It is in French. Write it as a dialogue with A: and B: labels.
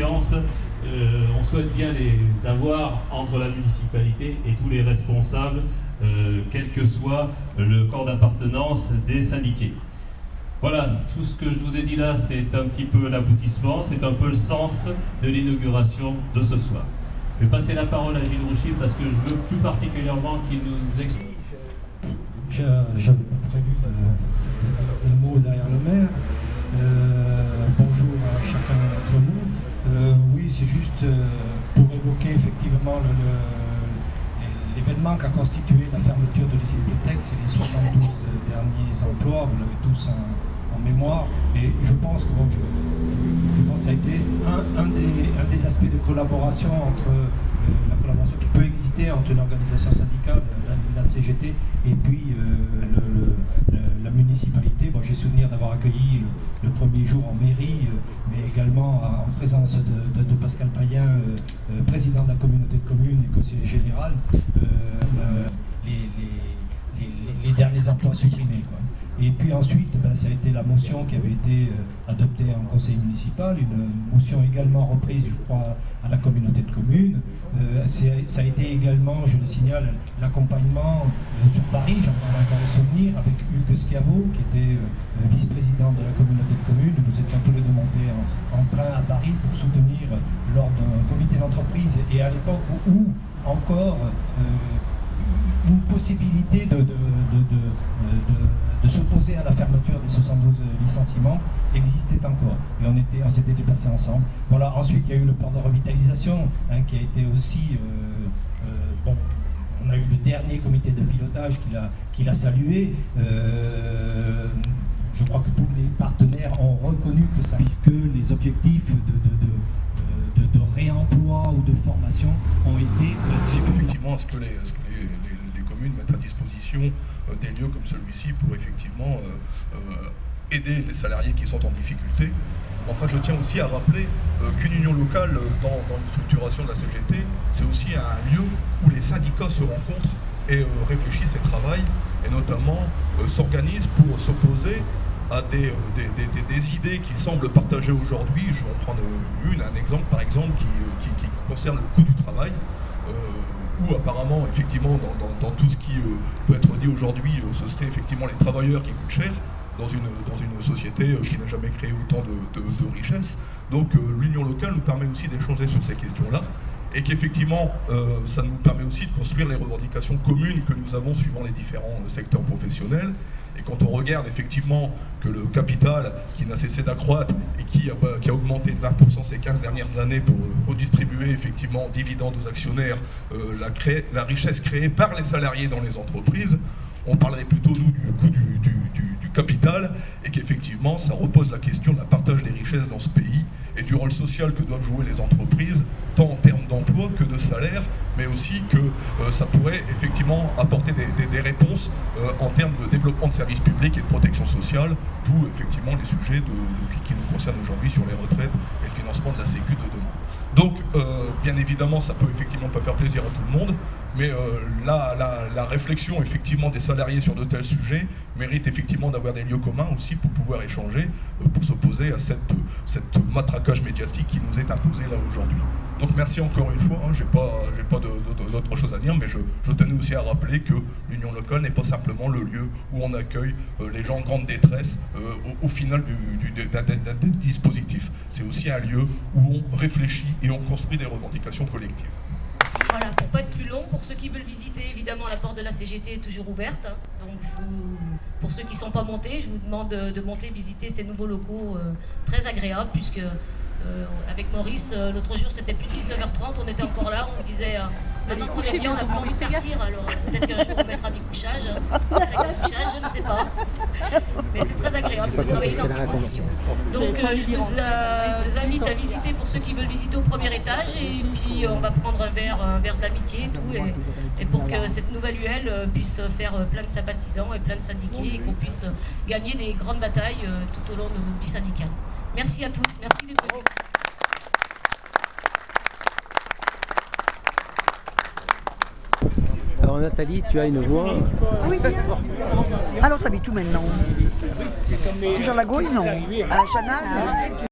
A: confiance. On souhaite bien les avoir entre la municipalité et tous les responsables, quel que soit le corps d'appartenance des syndiqués. Voilà, tout ce que je vous ai dit là, c'est un petit peu l'aboutissement, c'est un peu le sens de l'inauguration de ce soir. Je vais passer la parole à Gilles Rouchy parce que je veux plus particulièrement qu'il nous explique.
B: J'avais prévu le mot derrière le maire. Bonjour à chacun d'entre vous. Oui, c'est juste pour évoquer effectivement l'événement qu'a constitué la fermeture de l'usine Pétex et les 72 derniers emplois, vous l'avez tous en mémoire. Et je pense que je pense que ça a été un des aspects de collaboration entre la collaboration qui peut exister entre l'organisation syndicale, la CGT, et puis la municipalité. Bon, j'ai souvenir d'avoir accueilli le premier jour en mairie, mais également en présence de Pascal Payen, président de la communauté de communes et conseiller général, les derniers emplois supprimés, quoi. Et puis ensuite, ça a été la motion qui avait été adoptée en conseil municipal, une motion également reprise, je crois, à la communauté de communes. Ça a été également, je le signale, l'accompagnement sur Paris, j'en ai encore le souvenir, avec Hugues Schiavo, qui était vice-président de la communauté de communes. Nous étions tous les deux montés en train à Paris pour soutenir lors d'un comité d'entreprise, et à l'époque où encore une possibilité de s'opposer à la fermeture des 72 licenciements existait encore. Et on s'était dépassé ensemble. Voilà. Ensuite, il y a eu le plan de revitalisation, qui a été aussi... bon, on a eu le dernier comité de pilotage qui l'a salué. Je crois que tous les partenaires ont reconnu que ça, puisque les objectifs de réemploi ou de formation ont été...
C: Effectivement, est-ce que les communes mettent à disposition des lieux comme celui-ci pour effectivement aider les salariés qui sont en difficulté. Enfin, je tiens aussi à rappeler qu'une union locale dans une structuration de la CGT, c'est aussi un lieu où les syndicats se rencontrent et réfléchissent et travaillent, et notamment s'organisent pour s'opposer à des idées qui semblent partagées aujourd'hui. Je vais en prendre un exemple, par exemple, qui concerne le coût du travail, où apparemment, effectivement, dans tout ce qui peut être dit aujourd'hui, ce serait effectivement les travailleurs qui coûtent cher dans une société qui n'a jamais créé autant de richesses. Donc l'union locale nous permet aussi d'échanger sur ces questions-là, et qu'effectivement, ça nous permet aussi de construire les revendications communes que nous avons suivant les différents secteurs professionnels. Et quand on regarde effectivement que le capital, qui n'a cessé d'accroître et qui a augmenté de 20% ces 15 dernières années pour redistribuer effectivement dividendes aux actionnaires, la richesse créée par les salariés dans les entreprises, on parlerait plutôt, nous, du coût du capital, et qu'effectivement, ça repose la question de la partage des richesses dans ce pays et du rôle social que doivent jouer les entreprises, tant en termes d'emploi que de salaire, mais aussi que ça pourrait effectivement apporter des réponses en termes de développement de services publics et de protection sociale, d'où effectivement les sujets qui nous concernent aujourd'hui sur les retraites et le financement de la Sécu de demain. Donc, bien évidemment, ça peut effectivement pas faire plaisir à tout le monde, mais la réflexion effectivement des salariés sur de tels sujets mérite effectivement d'avoir des lieux communs aussi pour pouvoir échanger, pour s'opposer à cette matraquage médiatique qui nous est imposé là aujourd'hui. Donc merci encore une fois, j'ai pas d'autre chose à dire, mais je tenais aussi à rappeler que l'union locale n'est pas simplement le lieu où on accueille les gens en grande détresse au final d'un dispositif. C'est aussi un lieu où on réfléchit et on construit des revendications collectives.
D: Voilà, pour ne pas être plus long, pour ceux qui veulent visiter, évidemment, la porte de la CGT est toujours ouverte. Donc, pour ceux qui ne sont pas montés, je vous demande de monter visiter ces nouveaux locaux très agréables, puisque avec Maurice, l'autre jour, c'était plus de 19h30, on était encore là, on se disait, maintenant qu'on est bien, on n'a plus envie de partir, alors peut-être qu'un jour on mettra des couchages, je ne sais pas. Mais c'est très agréable de travailler dans ces conditions. Donc je vous invite à visiter, pour ceux qui veulent visiter, au premier étage, et puis on va prendre un verre d'amitié et tout, et pour que cette nouvelle UL puisse faire plein de sympathisants et plein de syndiqués, et qu'on puisse gagner des grandes batailles tout au long de notre vie syndicale. Merci à tous, merci d'être venus.
E: Alors Nathalie, tu as une voix.
F: Oui, bien. Alors, t'habites où maintenant? Toujours la Gaulle, non? À Chanaz?